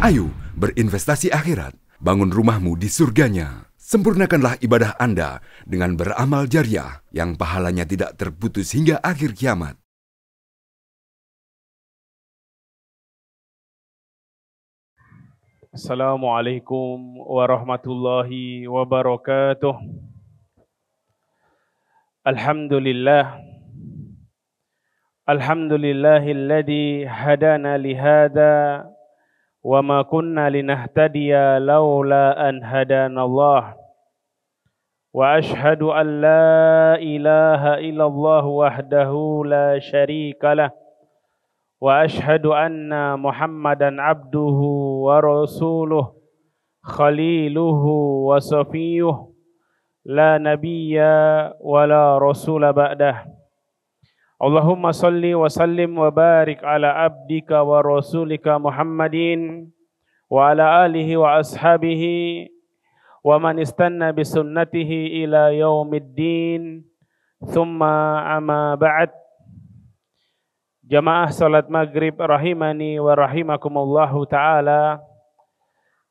Ayo berinvestasi akhirat, bangun rumahmu di surganya. Sempurnakanlah ibadah Anda dengan beramal jariah yang pahalanya tidak terputus hingga akhir kiamat. Assalamualaikum warahmatullahi wabarakatuh. Alhamdulillah. Alhamdulillahilladzi hadana lihada wa ma kunna linahtadiya laula an hadanallah. Wa ashhadu an la ilaha illallah wahdahu la syarikalah. Wa ashhadu anna Muhammadan abduhu wa rasuluh khaliluhu wa safiyuh la nabiyya wa la rasula ba'dah. Allahumma salli wa sallim wa barik ala abdika wa rasulika Muhammadin wa ala alihi wa ashabihi wa man istanna bi sunnatihi ila yaumiddin. Thumma amma ba'd. Jamaah salat maghrib rahimani wa rahimakumullahu ta'ala.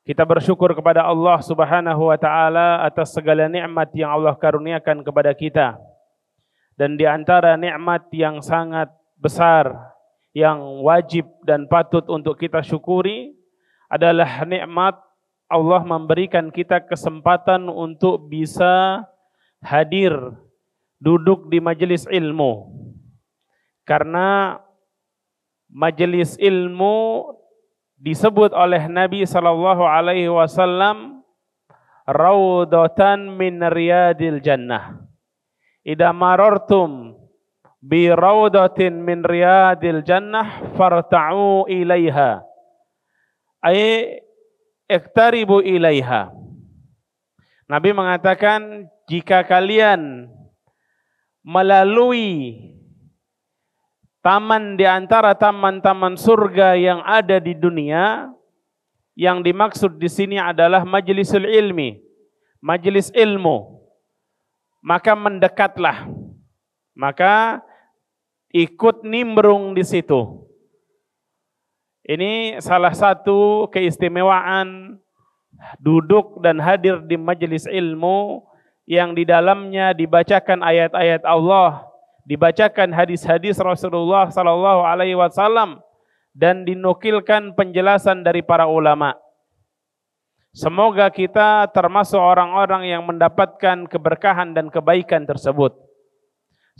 Kita bersyukur kepada Allah subhanahu wa ta'ala atas segala nikmat yang Allah karuniakan kepada kita. Dan di antara nikmat yang sangat besar, yang wajib dan patut untuk kita syukuri adalah nikmat Allah memberikan kita kesempatan untuk bisa hadir, duduk di majelis ilmu. Karena majelis ilmu disebut oleh Nabi SAW raudhatan min riyadil jannah. Idza marartum bi raudhatin min riyadil jannah farta'u ilaiha. Ay iqtaribu ilaiha. Nabi mengatakan jika kalian melalui taman di antara taman-taman surga yang ada di dunia, yang dimaksud di sini adalah majlisul ilmi, majelis ilmu. Maka mendekatlah, maka ikut nimbrung di situ. Ini salah satu keistimewaan duduk dan hadir di majelis ilmu yang di dalamnya dibacakan ayat-ayat Allah, dibacakan hadis-hadis Rasulullah SAW dan dinukilkan penjelasan dari para ulama. Semoga kita termasuk orang-orang yang mendapatkan keberkahan dan kebaikan tersebut.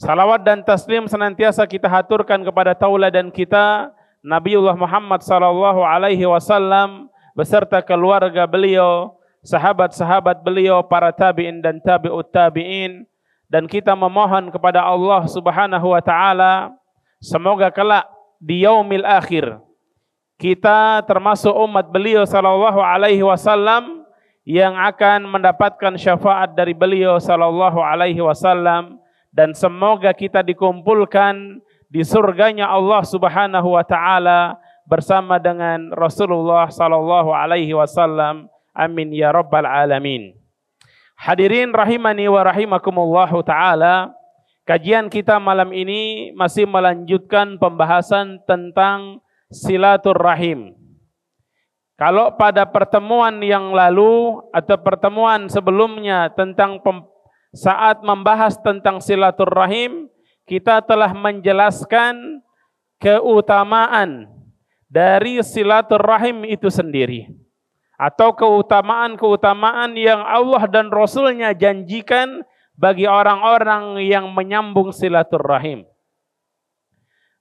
Salawat dan taslim senantiasa kita haturkan kepada tauladan kita Nabiullah Muhammad SAW beserta keluarga beliau, sahabat-sahabat beliau, para tabi'in dan tabi'ut tabi'in. Dan kita memohon kepada Allah Subhanahu wa ta'ala semoga kelak di yaumil akhir kita termasuk umat beliau sallallahu alaihi wasallam yang akan mendapatkan syafaat dari beliau sallallahu alaihi wasallam, dan semoga kita dikumpulkan di surganya Allah Subhanahu wa ta'ala bersama dengan Rasulullah sallallahu alaihi wasallam. Amin ya rabbal alamin. Hadirin rahimani wa rahimakumullahu ta'ala, kajian kita malam ini masih melanjutkan pembahasan tentang silaturrahim. Kalau pada pertemuan yang lalu atau pertemuan sebelumnya tentang saat membahas tentang silaturrahim, kita telah menjelaskan keutamaan dari silaturrahim itu sendiri. Atau keutamaan-keutamaan yang Allah dan Rasulnya janjikan bagi orang-orang yang menyambung silaturrahim.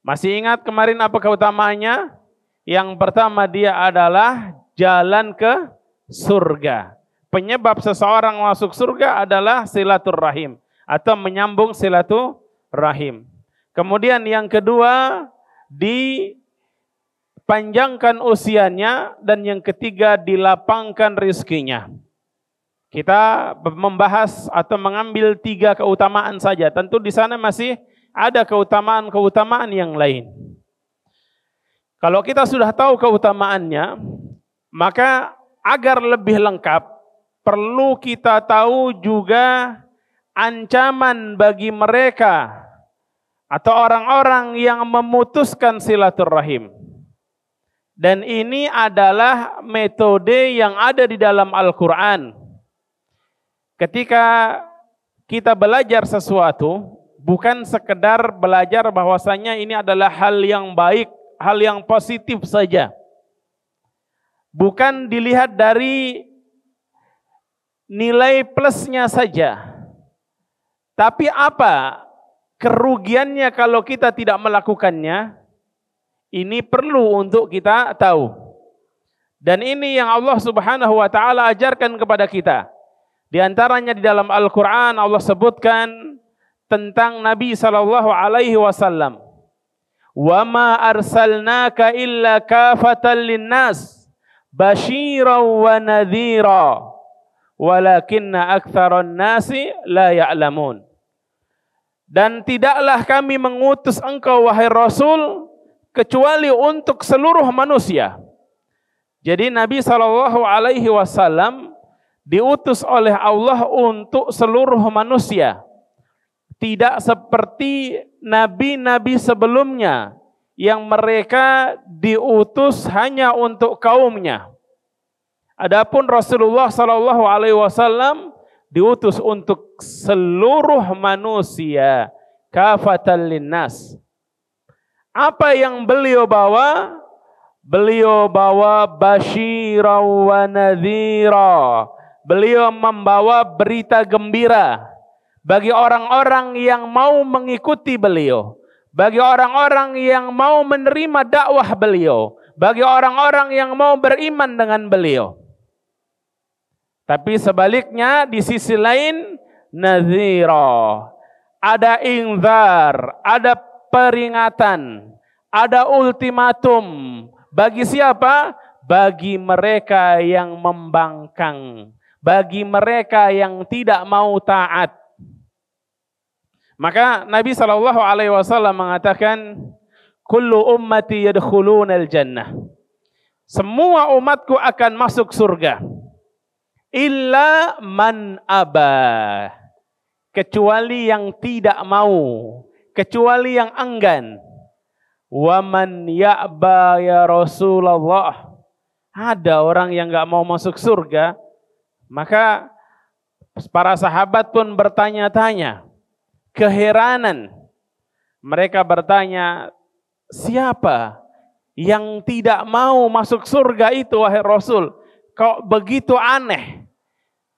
Masih ingat kemarin apa keutamaannya? Yang pertama, dia adalah jalan ke surga. Penyebab seseorang masuk surga adalah silaturrahim atau menyambung silaturrahim. Kemudian yang kedua, dipanjangkan usianya, dan yang ketiga dilapangkan rizkinya. Kita membahas atau mengambil 3 keutamaan saja. Tentu di sana masih ada keutamaan-keutamaan yang lain. Kalau kita sudah tahu keutamaannya, maka agar lebih lengkap, perlu kita tahu juga ancaman bagi mereka atau orang-orang yang memutuskan silaturrahim. Dan ini adalah metode yang ada di dalam Al-Quran. Ketika kita belajar sesuatu, bukan sekedar belajar bahwasanya ini adalah hal yang baik, hal yang positif saja. Bukan dilihat dari nilai plusnya saja. Tapi apa kerugiannya kalau kita tidak melakukannya? Ini perlu untuk kita tahu. Dan ini yang Allah Subhanahu wa taala ajarkan kepada kita. Di antaranya di dalam Al-Qur'an Allah sebutkan tentang Nabi sallallahu alaihi wasallam. Wa ma arsalnaka illa kafatan linnas basyiran wa nadhira walakinna aktsaran nasi la ya'lamun. Dan tidaklah kami mengutus engkau wahai Rasul kecuali untuk seluruh manusia. Jadi Nabi sallallahu alaihi wasallam diutus oleh Allah untuk seluruh manusia. Tidak seperti nabi-nabi sebelumnya yang mereka diutus hanya untuk kaumnya. Adapun Rasulullah sallallahu alaihi wasallam diutus untuk seluruh manusia, kafatan linnas. Apa yang beliau bawa? Beliau bawa basyiran wa nadhira. Beliau membawa berita gembira bagi orang-orang yang mau mengikuti beliau, bagi orang-orang yang mau menerima dakwah beliau, bagi orang-orang yang mau beriman dengan beliau. Tapi sebaliknya di sisi lain nadhira. Ada inzar, ada peringatan, ada ultimatum. Bagi siapa? Bagi mereka yang membangkang, bagi mereka yang tidak mau taat. Maka Nabi sallallahu alaihi wasallam mengatakan, "Kullu ummati yadkhulunal jannah." Semua umatku akan masuk surga. Illa man aba. Kecuali yang tidak mau, kecuali yang enggan. Wa man ya'ba ya Rasulullah. Ada orang yang enggak mau masuk surga. Maka para sahabat pun bertanya-tanya, keheranan. Mereka bertanya, siapa yang tidak mau masuk surga itu wahai Rasul? Kok begitu aneh?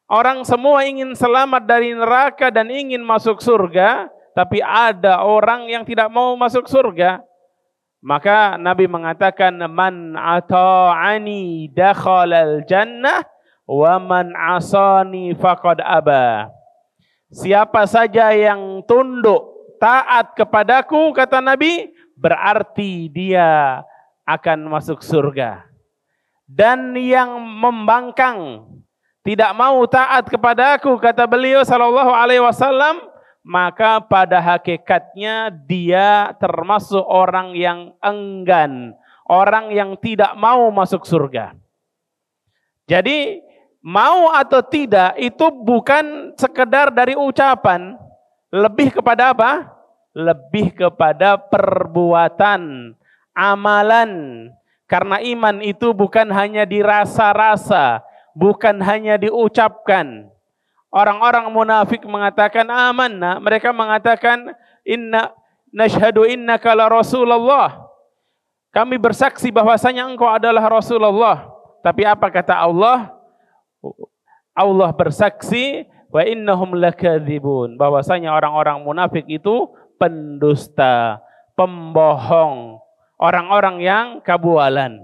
Orang semua ingin selamat dari neraka dan ingin masuk surga, tapi ada orang yang tidak mau masuk surga. Maka Nabi mengatakan, man ata'ani dakhalal jannah wa man asani faqad aba. Siapa saja yang tunduk taat kepadaku, kata Nabi, berarti dia akan masuk surga. Dan yang membangkang, tidak mau taat kepadaku, kata beliau sallallahu alaihi wasallam, maka pada hakikatnya dia termasuk orang yang enggan, orang yang tidak mau masuk surga. Jadi mau atau tidak itu bukan sekedar dari ucapan, lebih kepada apa? Lebih kepada perbuatan, amalan. Karena iman itu bukan hanya dirasa-rasa, bukan hanya diucapkan. Orang-orang munafik mengatakan amanna, mereka mengatakan inna nashhadu innaka la Rasulullah. Kami bersaksi bahwasanya engkau adalah Rasulullah. Tapi apa kata Allah? Allah bersaksi wa innahum lakadzibun, bahwasanya orang-orang munafik itu pendusta, pembohong, orang-orang yang kabualan.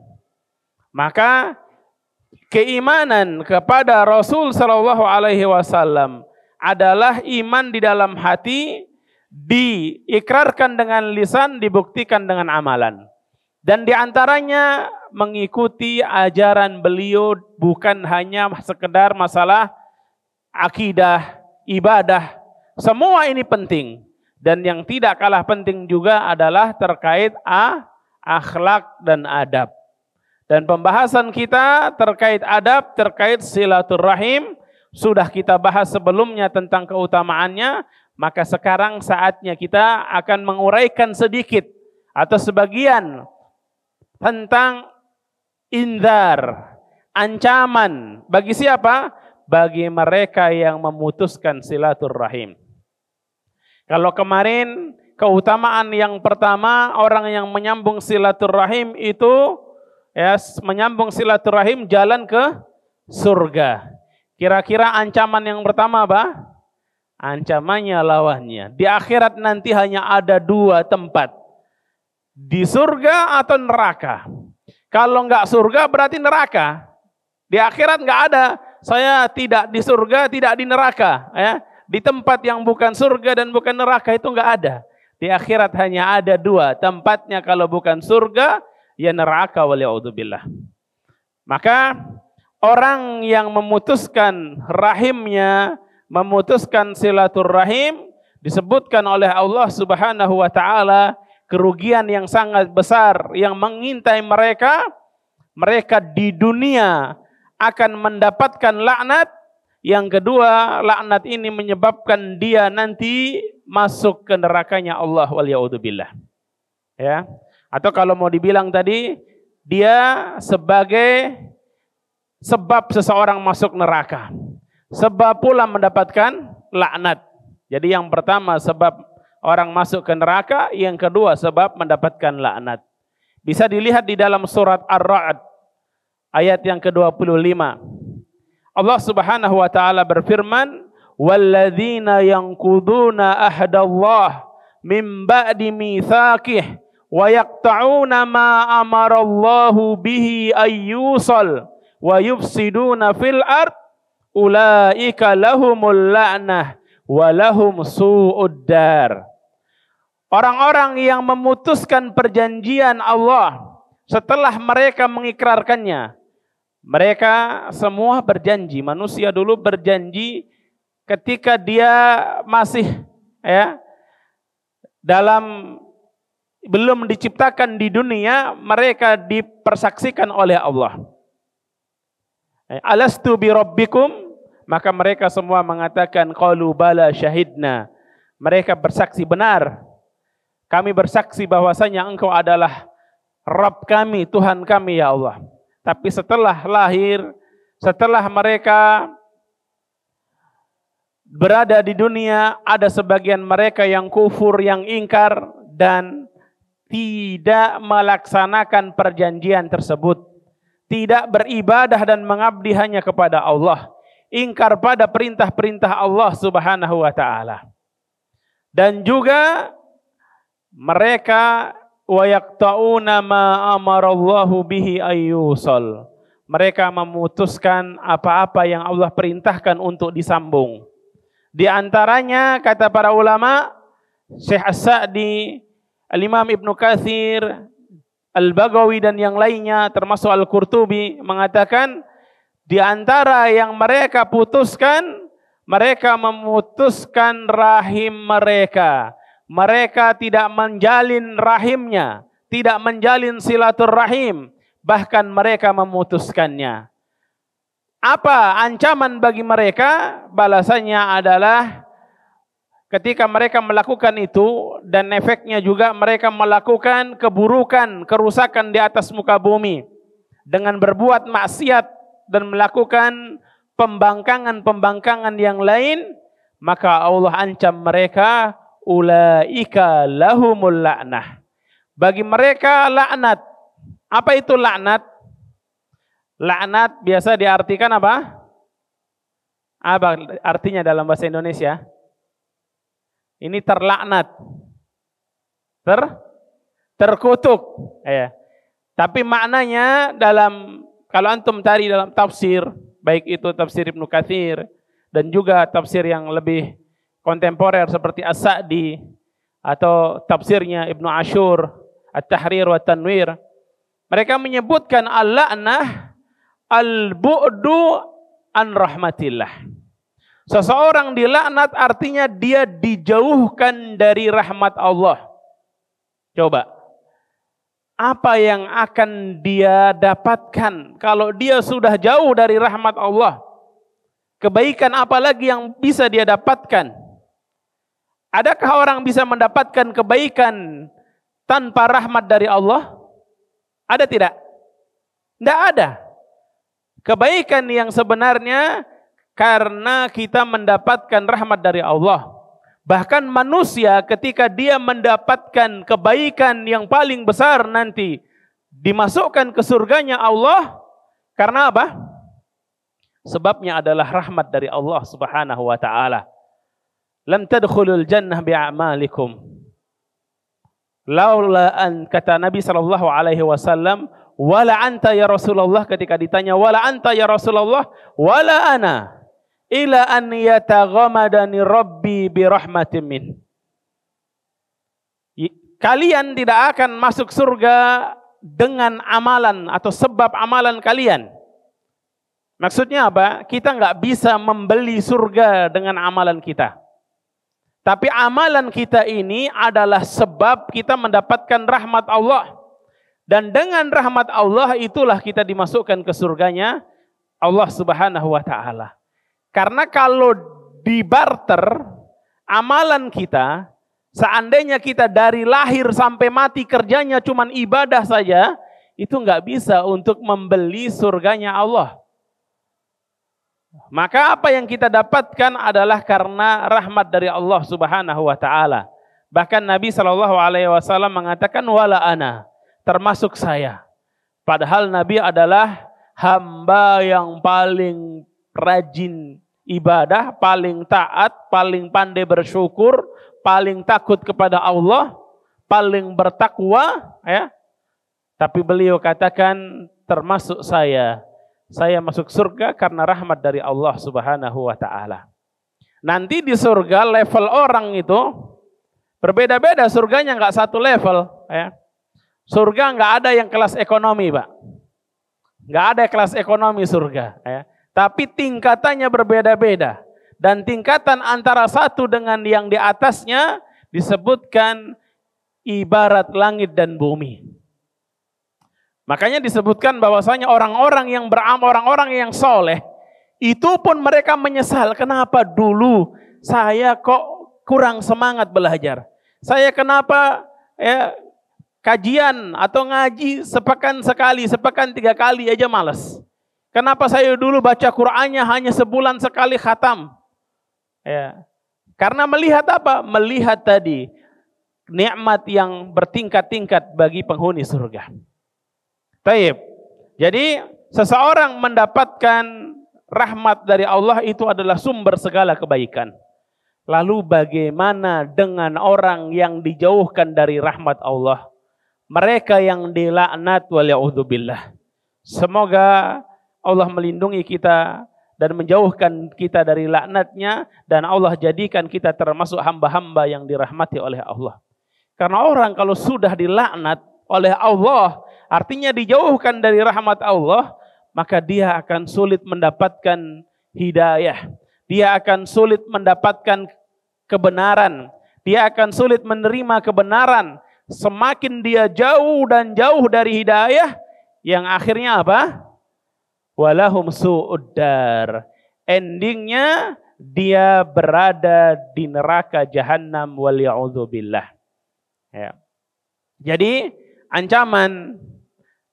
Maka keimanan kepada Rasul sallallahu alaihi wasallam adalah iman di dalam hati, diikrarkan dengan lisan, dibuktikan dengan amalan. Dan di antaranya mengikuti ajaran beliau bukan hanya sekedar masalah akidah, ibadah. Semua ini penting. Dan yang tidak kalah penting juga adalah terkait akhlak dan adab. Dan pembahasan kita terkait adab, terkait silaturahim, sudah kita bahas sebelumnya tentang keutamaannya, maka sekarang saatnya kita akan menguraikan sedikit atau sebagian tentang Inzar, ancaman. Bagi siapa? Bagi mereka yang memutuskan silaturrahim. Kalau kemarin keutamaan yang pertama, orang yang menyambung silaturrahim itu ya, menyambung silaturahim jalan ke surga. Kira-kira ancaman yang pertama apa? Ancamannya lawannya. Di akhirat nanti hanya ada 2 tempat. Di surga atau neraka. Kalau enggak surga berarti neraka. Di akhirat enggak ada. Saya tidak di surga, tidak di neraka. Ya. Di tempat yang bukan surga dan bukan neraka itu enggak ada. Di akhirat hanya ada 2. Tempatnya kalau bukan surga, ya neraka, waliya'udzubillah. Maka orang yang memutuskan rahimnya, memutuskan silaturrahim, disebutkan oleh Allah Subhanahu wa taala kerugian yang sangat besar yang mengintai mereka. Mereka di dunia akan mendapatkan laknat. Yang kedua, laknat ini menyebabkan dia nanti masuk ke nerakanya Allah, waliya'udzubillah. Ya. Atau kalau mau dibilang tadi, dia sebagai sebab seseorang masuk neraka. Sebab pula mendapatkan laknat. Jadi yang pertama sebab orang masuk ke neraka, yang kedua sebab mendapatkan laknat. Bisa dilihat di dalam surat Ar-Ra'd ayat yang ke-25. Allah Subhanahu wa taala berfirman, "Walladzina yanquduna ahdallah min ba'di mitsaqih wa yaqta'una ma amarallahu bihi ayyusal wa yufsiduna fil ard ulaika lahumul la'nah wa lahum su'ud dar." Orang-orang yang memutuskan perjanjian Allah setelah mereka mengikrarkannya. Mereka semua berjanji, manusia dulu berjanji ketika dia masih ya dalam belum diciptakan di dunia, mereka dipersaksikan oleh Allah. Alastu bi rabbikum, maka mereka semua mengatakan qalu bala syahidna. Mereka bersaksi benar. Kami bersaksi bahwasanya Engkau adalah Rabb kami, Tuhan kami ya Allah. Tapi setelah lahir, setelah mereka berada di dunia, ada sebagian mereka yang kufur, yang ingkar dan tidak melaksanakan perjanjian tersebut. Tidak beribadah dan mengabdi hanya kepada Allah. Ingkar pada perintah-perintah Allah Subhanahu wa taala. Dan juga mereka wa yaqta'una ma amarallahu bihi ayyusal. Mereka memutuskan apa-apa yang Allah perintahkan untuk disambung. Di antaranya kata para ulama, Syekh As-Sa'di, Al-Imam Ibnu Katsir, Al-Baghawi dan yang lainnya termasuk Al-Qurtubi mengatakan di antara yang mereka putuskan, mereka memutuskan rahim mereka. Mereka tidak menjalin rahimnya, tidak menjalin silaturrahim, bahkan mereka memutuskannya. Apa ancaman bagi mereka? Balasannya adalah ketika mereka melakukan itu dan efeknya juga mereka melakukan keburukan, kerusakan di atas muka bumi dengan berbuat maksiat dan melakukan pembangkangan-pembangkangan yang lain, maka Allah ancam mereka, ulaika lahumul la'nah. Bagi mereka laknat. Apa itu laknat? Laknat biasa diartikan apa? Apa artinya dalam bahasa Indonesia? Ini terlaknat. Terkutuk. Ya. Tapi maknanya dalam, kalau antum cari dalam tafsir, baik itu tafsir Ibnu Katsir dan juga tafsir yang lebih kontemporer seperti As-Sa'di atau tafsirnya Ibnu Ashur, At-Tahrir wa Tanwir, mereka menyebutkan al-la'nah al-bu'du an rahmatillah. Seseorang dilaknat artinya dia dijauhkan dari rahmat Allah. Coba, apa yang akan dia dapatkan kalau dia sudah jauh dari rahmat Allah? Kebaikan apa lagi yang bisa dia dapatkan? Adakah orang bisa mendapatkan kebaikan tanpa rahmat dari Allah? Ada tidak? Tidak ada. Kebaikan yang sebenarnya karena kita mendapatkan rahmat dari Allah. Bahkan manusia ketika dia mendapatkan kebaikan yang paling besar nanti dimasukkan ke surganya Allah karena apa? Sebabnya adalah rahmat dari Allah Subhanahu wa taala. Lam tadkhulul jannah bi'amalikum. Laula an, kata Nabi sallallahu alaihi wasallam, wala anta ya Rasulullah, ketika ditanya wala anta ya Rasulullah, wala ana ila an yataghamadani rabbi bi rahmatin min. Kalian tidak akan masuk surga dengan amalan atau sebab amalan kalian. Maksudnya apa? Kita nggak bisa membeli surga dengan amalan kita. Tapi amalan kita ini adalah sebab kita mendapatkan rahmat Allah. Dan dengan rahmat Allah itulah kita dimasukkan ke surganya Allah Subhanahu wa taala. Karena kalau dibarter amalan kita, seandainya kita dari lahir sampai mati kerjanya cuman ibadah saja, itu nggak bisa untuk membeli surganya Allah. Maka apa yang kita dapatkan adalah karena rahmat dari Allah Subhanahu wa taala. Bahkan Nabi sallallahu alaihi wasallam mengatakan wala ana, termasuk saya. Padahal Nabi adalah hamba yang paling rajin ibadah, paling taat, paling pandai bersyukur, paling takut kepada Allah, paling bertakwa, ya. Tapi beliau katakan termasuk saya. Saya masuk surga karena rahmat dari Allah Subhanahu wa taala. Nanti di surga level orang itu berbeda-beda, surganya nggak satu level, ya. Surga nggak ada yang kelas ekonomi, Pak. Nggak ada kelas ekonomi surga, ya. Tapi tingkatannya berbeda-beda. Dan tingkatan antara satu dengan yang di atasnya disebutkan ibarat langit dan bumi. Makanya disebutkan bahwasanya orang-orang yang beramal, orang-orang yang soleh, itu pun mereka menyesal. Kenapa dulu saya kok kurang semangat belajar? Saya kenapa kajian atau ngaji sepekan sekali, sepekan 3 kali aja malas. Kenapa saya dulu baca Qur'annya hanya sebulan sekali khatam? Ya. Karena melihat apa? Melihat tadi nikmat yang bertingkat-tingkat bagi penghuni surga. Baik. Jadi seseorang mendapatkan rahmat dari Allah itu adalah sumber segala kebaikan. Lalu bagaimana dengan orang yang dijauhkan dari rahmat Allah? Mereka yang dilaknat waliya'udzubillah. Semoga Allah melindungi kita dan menjauhkan kita dari laknatnya, dan Allah jadikan kita termasuk hamba-hamba yang dirahmati oleh Allah. Karena orang kalau sudah dilaknat oleh Allah, artinya dijauhkan dari rahmat Allah, maka dia akan sulit mendapatkan hidayah. Dia akan sulit mendapatkan kebenaran. Dia akan sulit menerima kebenaran. Semakin dia jauh dan jauh dari hidayah, yang akhirnya apa? Walahum su'uddar. Endingnya dia berada di neraka jahanam waliya'udzubillah. Ya. Jadi ancaman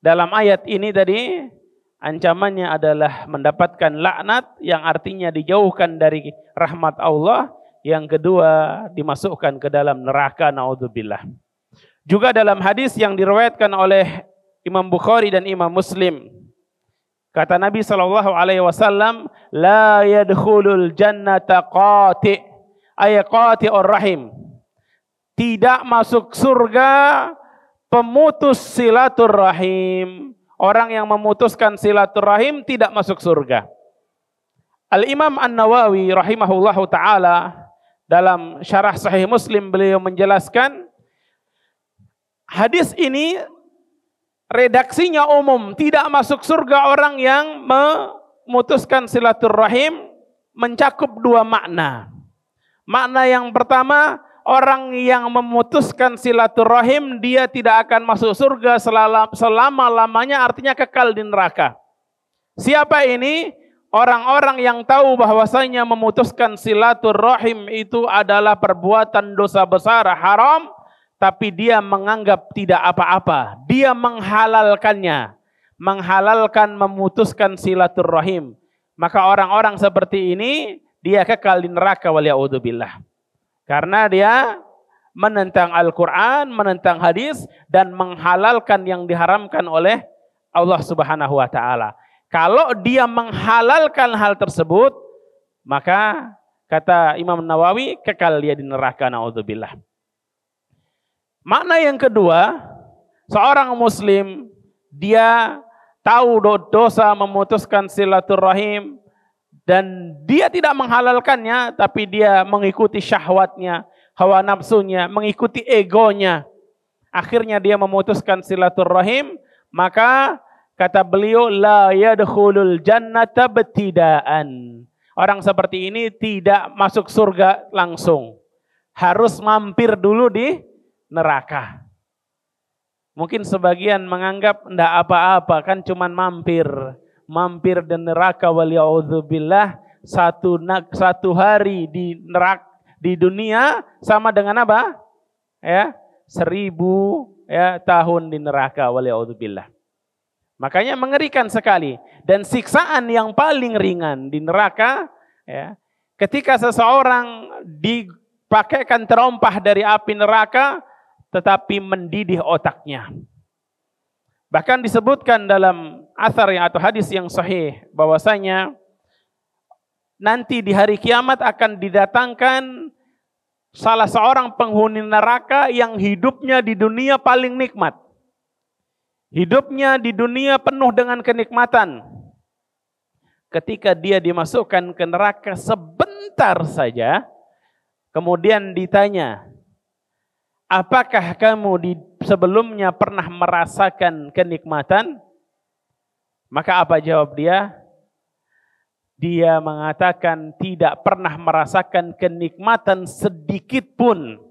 dalam ayat ini tadi, ancamannya adalah mendapatkan laknat yang artinya dijauhkan dari rahmat Allah. Yang kedua, dimasukkan ke dalam neraka, naudzubillah. Juga dalam hadis yang diriwayatkan oleh Imam Bukhari dan Imam Muslim, kata Nabi SAW, la yadkhulul jannata qati', ay qati'ur rahim. Tidak masuk surga pemutus silaturrahim. Orang yang memutuskan silaturrahim tidak masuk surga. Al-Imam An-Nawawi rahimahullahu ta'ala dalam syarah Sahih Muslim beliau menjelaskan, hadis ini redaksinya umum, tidak masuk surga orang yang memutuskan silaturrahim, mencakup 2 makna. Makna yang pertama, orang yang memutuskan silaturrahim dia tidak akan masuk surga selama-lamanya, artinya kekal di neraka. Siapa ini? Orang-orang yang tahu bahwasanya memutuskan silaturrahim itu adalah perbuatan dosa besar, haram, tapi dia menganggap tidak apa-apa. Dia menghalalkannya. menghalalkan, memutuskan silaturrahim. Maka orang-orang seperti ini dia kekal di neraka waliya'udzubillah. Karena dia menentang Al-Quran, menentang hadis, dan menghalalkan yang diharamkan oleh Allah Subhanahu wa Ta'ala. Kalau dia menghalalkan hal tersebut, maka kata Imam Nawawi, kekal dia di neraka, na'udzubillah. Makna yang kedua, seorang muslim dia tahu dosa memutuskan silaturahim dan dia tidak menghalalkannya, tapi dia mengikuti syahwatnya, hawa nafsunya, mengikuti egonya. Akhirnya dia memutuskan silaturahim, maka kata beliau, la yadkhulul jannata betidaan. Orang seperti ini tidak masuk surga langsung. Harus mampir dulu di neraka. Mungkin sebagian menganggap enggak apa-apa, kan cuman mampir. Mampir di neraka waliya'udzubillah, satu hari di neraka di dunia sama dengan apa? Ya, 1000 ya tahun di neraka waliya'udzubillah. Makanya mengerikan sekali, dan siksaan yang paling ringan di neraka ya, ketika seseorang dipakaikan terompah dari api neraka tetapi mendidih otaknya. Bahkan disebutkan dalam athar atau hadis yang sahih bahwasanya nanti di hari kiamat akan didatangkan salah seorang penghuni neraka yang hidupnya di dunia paling nikmat. Hidupnya di dunia penuh dengan kenikmatan. Ketika dia dimasukkan ke neraka sebentar saja, kemudian ditanya, apakah kamu sebelumnya pernah merasakan kenikmatan? Maka apa jawab dia? Dia mengatakan tidak pernah merasakan kenikmatan sedikit pun.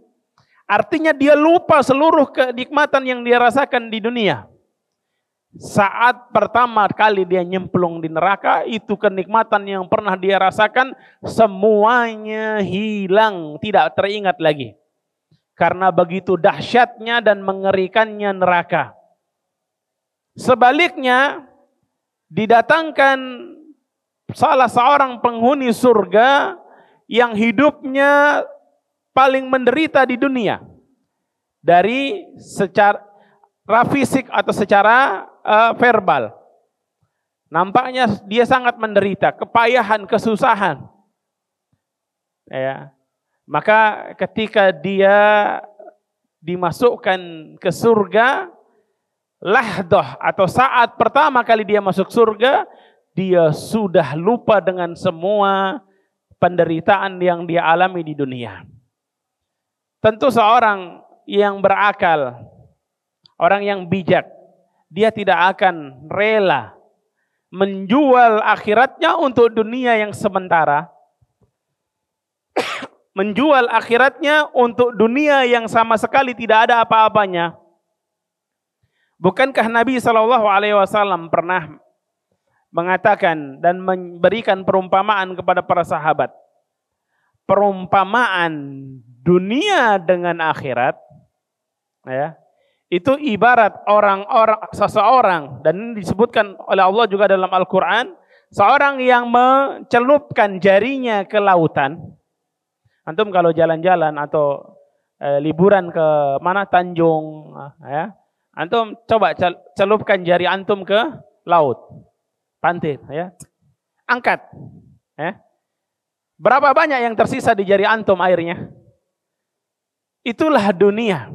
Artinya dia lupa seluruh kenikmatan yang dia rasakan di dunia. Saat pertama kali dia nyemplung di neraka, itu kenikmatan yang pernah dia rasakan semuanya hilang, tidak teringat lagi. Karena begitu dahsyatnya dan mengerikannya neraka. Sebaliknya, didatangkan salah seorang penghuni surga yang hidupnya paling menderita di dunia. Dari secara fisik atau secara verbal. Nampaknya dia sangat menderita, kepayahan, kesusahan. Ya. Maka ketika dia dimasukkan ke surga, lahdah atau saat pertama kali dia masuk surga, dia sudah lupa dengan semua penderitaan yang dia alami di dunia. Tentu seorang yang berakal, orang yang bijak, dia tidak akan rela menjual akhiratnya untuk dunia yang sementara. Menjual akhiratnya untuk dunia yang sama sekali tidak ada apa-apanya. Bukankah Nabi SAW pernah mengatakan dan memberikan perumpamaan kepada para sahabat? Perumpamaan dunia dengan akhirat, ya, itu ibarat seseorang, dan ini disebutkan oleh Allah juga dalam Al-Quran, seorang yang mencelupkan jarinya ke lautan. Antum kalau jalan-jalan atau liburan ke mana, Tanjung, ya, antum coba celupkan jari antum ke laut, pantai, ya, angkat, ya. Berapa banyak yang tersisa di jari antum airnya? Itulah dunia.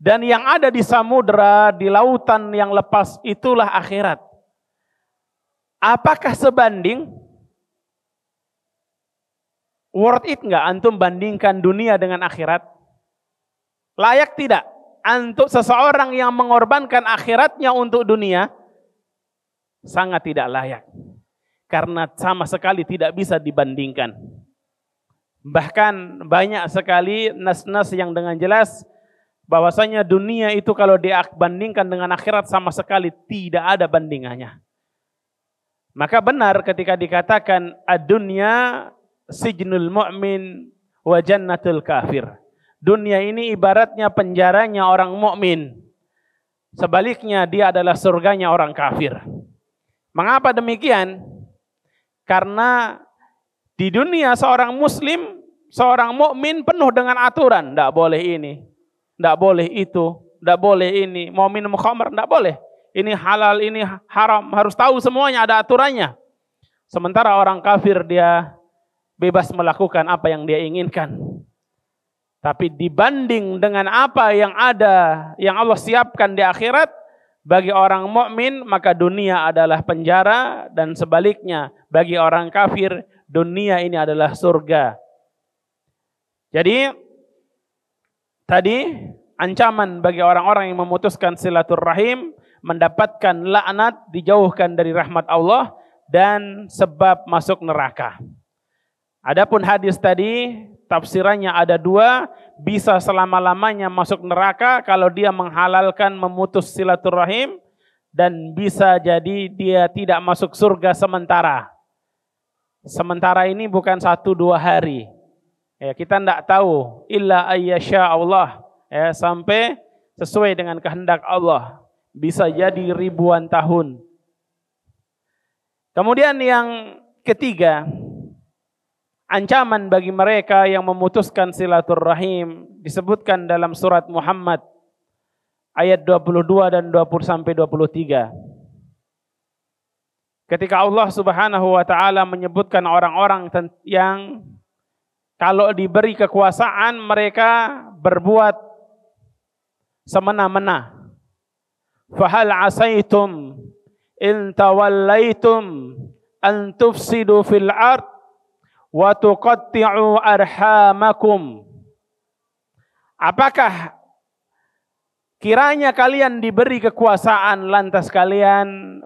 Dan yang ada di samudera, di lautan yang lepas, itulah akhirat. Apakah sebanding? Worth it nggak antum bandingkan dunia dengan akhirat? Layak tidak? Untuk seseorang yang mengorbankan akhiratnya untuk dunia, sangat tidak layak. Karena sama sekali tidak bisa dibandingkan. Bahkan banyak sekali nas-nas yang dengan jelas bahwasanya dunia itu kalau dibandingkan dengan akhirat sama sekali tidak ada bandingannya. Maka benar ketika dikatakan ad-dunya sijnul mu'min wa jannatul kafir. Dunia ini ibaratnya penjaranya orang mukmin. sebaliknya dia adalah surganya orang kafir. Mengapa demikian? Karena di dunia seorang muslim, seorang mukmin penuh dengan aturan. Tidak boleh ini, tidak boleh itu, tidak boleh ini. Mau minum khamr, tidak boleh. Ini halal, ini haram. Harus tahu semuanya, ada aturannya. Sementara orang kafir dia bebas melakukan apa yang dia inginkan. Tapi dibanding dengan apa yang ada, yang Allah siapkan di akhirat, bagi orang mukmin maka dunia adalah penjara, dan sebaliknya bagi orang kafir dunia ini adalah surga. Jadi tadi ancaman bagi orang-orang yang memutuskan silaturahim mendapatkan laknat, dijauhkan dari rahmat Allah dan sebab masuk neraka. Adapun hadis tadi tafsirannya ada dua, bisa selama-lamanya masuk neraka kalau dia menghalalkan memutus silaturahim, dan bisa jadi dia tidak masuk surga sementara. Sementara ini bukan 1-2 hari. Ya, kita tidak tahu illa ayyasha Allah, ya, sampai sesuai dengan kehendak Allah. Bisa jadi ribuan tahun. Kemudian yang ketiga, ancaman bagi mereka yang memutuskan silaturahim disebutkan dalam surat Muhammad ayat 22 dan 20-23. Ketika Allah Subhanahu wa taala menyebutkan orang-orang yang kalau diberi kekuasaan mereka berbuat semena-mena. Fahal asaitum in tawallaitum an tufsidu fil ard wa tuqatti'u arhamakum. Apakah kiranya kalian diberi kekuasaan lantas kalian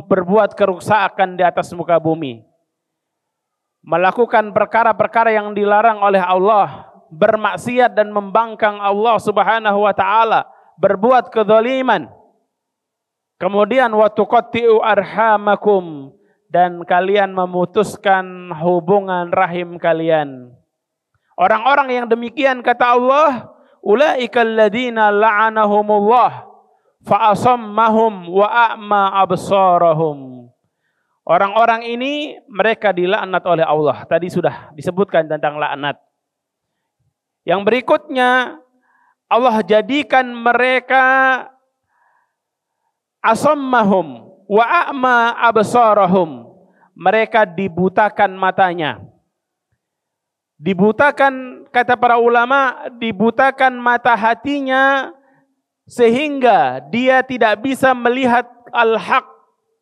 berbuat kerusakan di atas muka bumi, melakukan perkara-perkara yang dilarang oleh Allah, bermaksiat dan membangkang Allah Subhanahu wa taala, berbuat kezaliman. Kemudian wa tuqatti'u arhamakum, dan kalian memutuskan hubungan rahim kalian. Orang-orang yang demikian kata Allah, ulaikal ladzina la'anahumullah fa asammahum wa a'ma absarahum. Orang-orang ini mereka dilaknat oleh Allah. Tadi sudah disebutkan tentang laknat. Yang berikutnya, Allah jadikan mereka asammahum wa a'ma absarahum. Mereka dibutakan matanya. Dibutakan, kata para ulama, dibutakan mata hatinya sehingga dia tidak bisa melihat al-haq,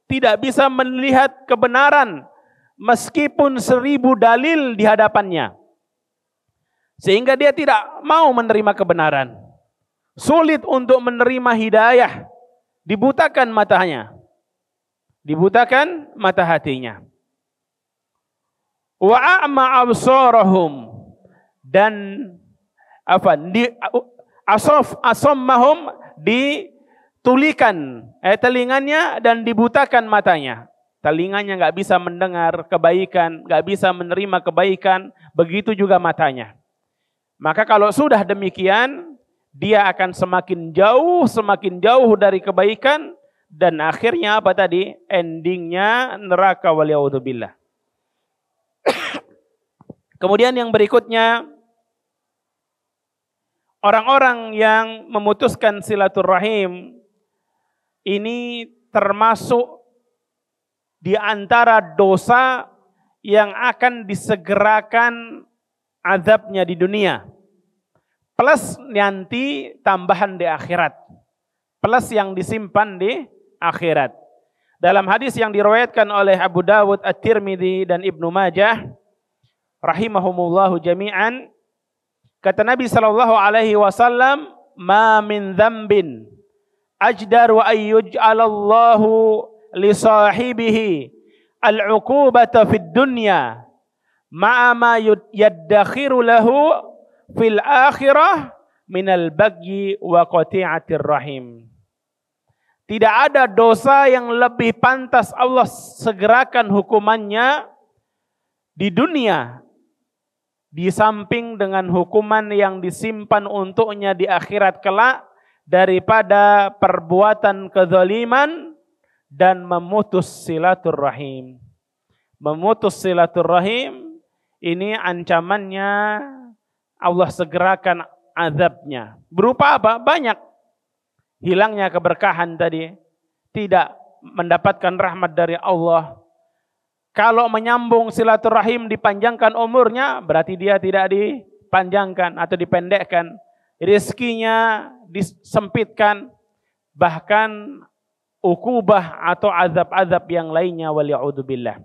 tidak bisa melihat kebenaran meskipun 1000 dalil di hadapannya. Sehingga dia tidak mau menerima kebenaran. Sulit untuk menerima hidayah. Dibutakan matanya. Dibutakan mata hatinya. Wa a'ma absarahum, dan asammahum ditulikan telinganya dan dibutakan matanya. Telinganya nggak bisa mendengar kebaikan, nggak bisa menerima kebaikan, begitu juga matanya. Maka kalau sudah demikian, dia akan semakin jauh dari kebaikan, dan akhirnya apa tadi? Endingnya neraka, waliyadzubillah. Kemudian yang berikutnya, orang-orang yang memutuskan silaturahim ini termasuk di antara dosa yang akan disegerakan azabnya di dunia, plus nanti tambahan di akhirat, plus yang disimpan di akhirat. Dalam hadis yang diriwayatkan oleh Abu Dawud, At-Tirmidzi dan Ibnu Majah rahimahumullahu jami'an, kata Nabi sallallahu alaihi wasallam, "Ma min dzambin ajdaru ay yuj'alallahu li sahibihi al-'uqubata fid dunya ma'a ma yaddakhiru lahu fil akhirah minal bagyi wa qati'atir rahim." Tidak ada dosa yang lebih pantas Allah segerakan hukumannya di dunia di samping dengan hukuman yang disimpan untuknya di akhirat kelak, daripada perbuatan kezaliman dan memutus silaturrahim. Memutus silaturrahim ini ancamannya Allah segerakan azabnya. Berupa apa? Banyak. Hilangnya keberkahan tadi, tidak mendapatkan rahmat dari Allah. Kalau menyambung silaturahim dipanjangkan umurnya, berarti dia tidak dipanjangkan atau dipendekkan. Rezekinya disempitkan, bahkan ukubah atau azab-azab yang lainnya, waliya'udzubillah.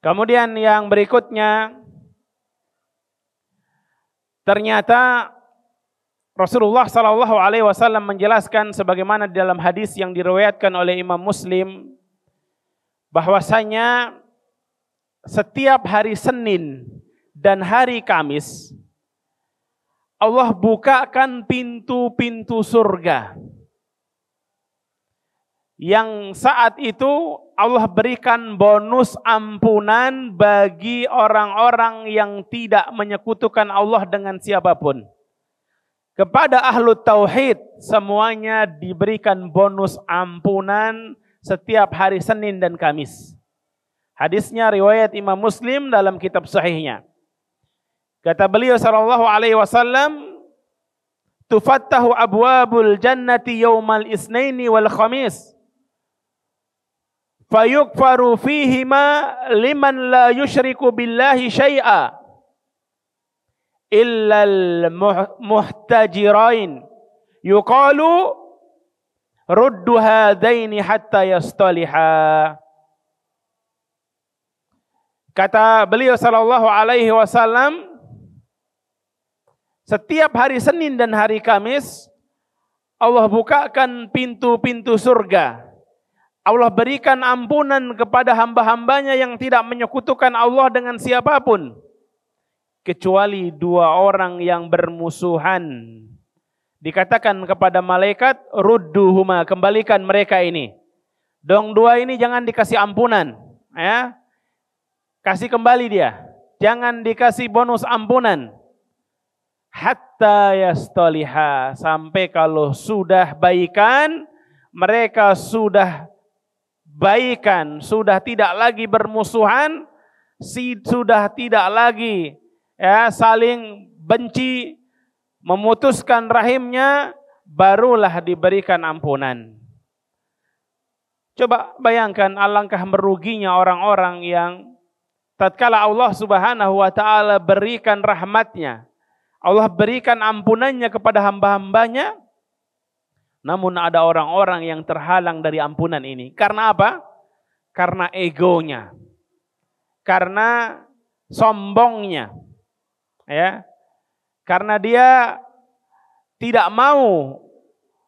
Kemudian yang berikutnya, ternyata Rasulullah SAW menjelaskan sebagaimana di dalam hadis yang diriwayatkan oleh Imam Muslim, bahwasanya setiap hari Senin dan hari Kamis Allah bukakan pintu-pintu surga, yang saat itu Allah berikan bonus ampunan bagi orang-orang yang tidak menyekutukan Allah dengan siapapun. Kepada ahlu tauhid semuanya diberikan bonus ampunan setiap hari Senin dan Kamis. Hadisnya riwayat Imam Muslim dalam kitab sahihnya. Kata beliau sallallahu alaihi wasallam, tufattahu abwabul jannati yaumal isnaini wal khamis fayukfaru fihima liman la yushriku billahi syai'a illal muhtajirain yuqalu ruddu hadaini hatta yastaliha. Kata beliau sallallahu alaihi wasallam, setiap hari Senin dan hari Kamis Allah bukakan pintu-pintu surga. Allah berikan ampunan kepada hamba-hambanya yang tidak menyekutukan Allah dengan siapapun, kecuali dua orang yang bermusuhan. Dikatakan kepada malaikat, rudduhuma, kembalikan mereka ini. Dong dua ini jangan dikasih ampunan, ya. Kasih kembali dia. Jangan dikasih bonus ampunan. Hatta yastaliha, sampai kalau sudah baikan, mereka sudah baikan, sudah tidak lagi bermusuhan, sudah tidak lagi saling benci, memutuskan rahimnya, barulah diberikan ampunan. Coba bayangkan alangkah meruginya orang-orang yang tatkala Allah Subhanahu wa taala berikan rahmatnya, Allah berikan ampunannya kepada hamba-hambanya, namun ada orang-orang yang terhalang dari ampunan ini. Karena apa? Karena egonya, karena sombongnya, ya, karena dia tidak mau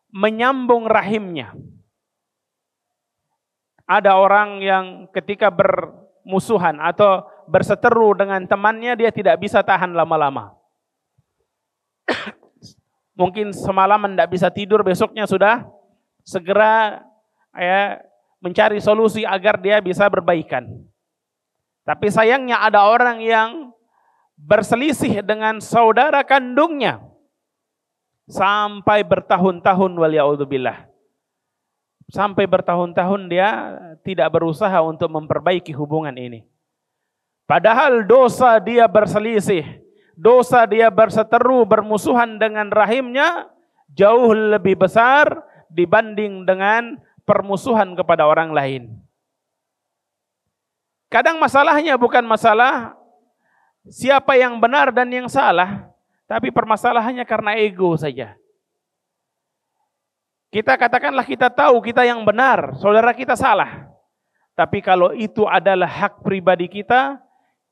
menyambung rahimnya. Ada orang yang ketika bermusuhan atau berseteru dengan temannya, dia tidak bisa tahan lama-lama. Mungkin semalaman tidak bisa tidur, besoknya sudah segera mencari solusi agar dia bisa berbaikan. Tapi sayangnya ada orang yang berselisih dengan saudara kandungnya sampai bertahun-tahun, waliya'udzubillah. Sampai bertahun-tahun dia tidak berusaha untuk memperbaiki hubungan ini. Padahal dosa dia berselisih, dosa dia berseteru, bermusuhan dengan rahimnya jauh lebih besar dibanding dengan permusuhan kepada orang lain. Kadang masalahnya bukan masalah siapa yang benar dan yang salah, tapi permasalahannya karena ego saja. Kita katakanlah kita tahu kita yang benar, saudara kita salah. Tapi kalau itu adalah hak pribadi kita,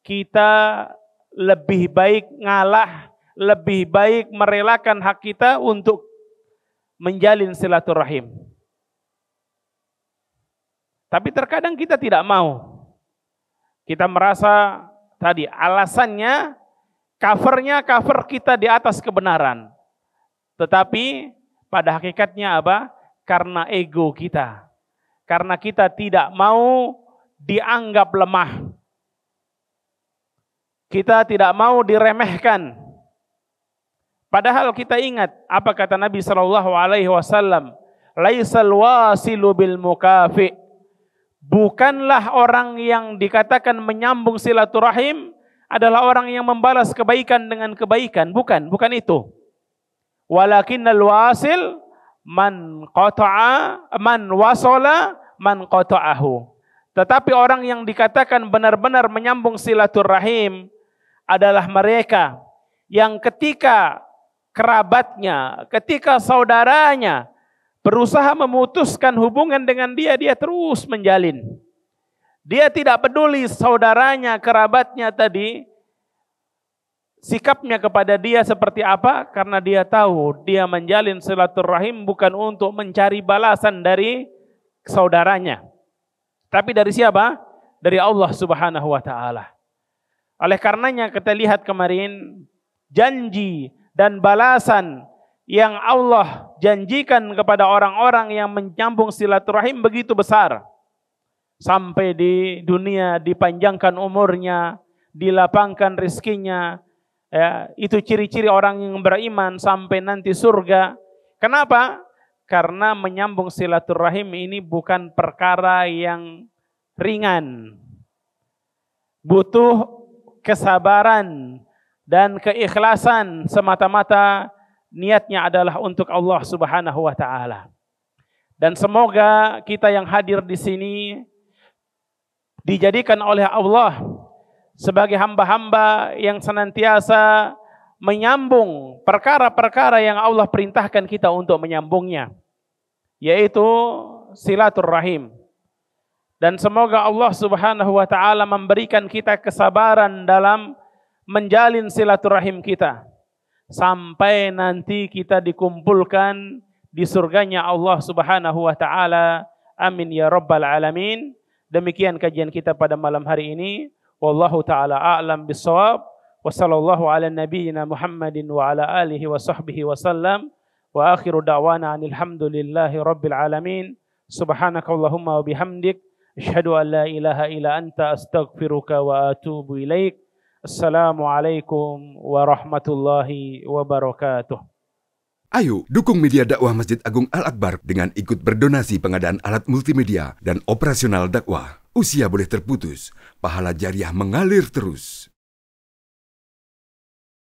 kita lebih baik ngalah, lebih baik merelakan hak kita untuk menjalin silaturahim. Tapi terkadang kita tidak mau. Kita merasa tadi alasannya cover kita di atas kebenaran. Tetapi pada hakikatnya apa? Karena ego kita. Karena kita tidak mau dianggap lemah. Kita tidak mau diremehkan. Padahal kita ingat apa kata Nabi SAW, laisal wasilu bil mukafi. Bukanlah orang yang dikatakan menyambung silaturahim adalah orang yang membalas kebaikan dengan kebaikan. Bukan itu. Walakinnal wasil man wasala man qata'ahu. Tetapi orang yang dikatakan benar-benar menyambung silaturahim adalah mereka yang ketika kerabatnya, ketika saudaranya berusaha memutuskan hubungan dengan dia, dia terus menjalin. Dia tidak peduli saudaranya, kerabatnya tadi sikapnya kepada dia seperti apa, karena dia tahu dia menjalin silaturahim bukan untuk mencari balasan dari saudaranya, tapi dari siapa? Dari Allah Subhanahu wa taala. Oleh karenanya kita lihat kemarin janji dan balasan yang Allah janjikan kepada orang-orang yang menyambung silaturahim begitu besar. Sampai di dunia dipanjangkan umurnya, dilapangkan rezekinya. Ya, itu ciri-ciri orang yang beriman sampai nanti surga. Kenapa? Karena menyambung silaturahim ini bukan perkara yang ringan. Butuh kesabaran dan keikhlasan, semata-mata niatnya adalah untuk Allah Subhanahu wa taala. Dan semoga kita yang hadir di sini dijadikan oleh Allah sebagai hamba-hamba yang senantiasa menyambung perkara-perkara yang Allah perintahkan kita untuk menyambungnya, yaitu silaturahim. Dan semoga Allah Subhanahu wa taala memberikan kita kesabaran dalam menjalin silaturahim kita sampai nanti kita dikumpulkan di surganya Allah Subhanahu wa taala. Amin ya rabbal alamin. Demikian kajian kita pada malam hari ini. Wallahu taala a'lam bissawab. Wa sallallahu ala nabiyyina Muhammadin wa ala alihi wa sahbihi wa sallam. Wa akhiru da'wana alhamdulillahi rabbil alamin. Subhanakallahumma wa bihamdik asyhadu an la ilaha illa anta astaghfiruka wa atubu ilaik. Assalamualaikum warahmatullahi wabarakatuh. Ayo dukung media dakwah Masjid Agung Al-Akbar dengan ikut berdonasi pengadaan alat multimedia dan operasional dakwah. Usia boleh terputus, pahala jariah mengalir terus.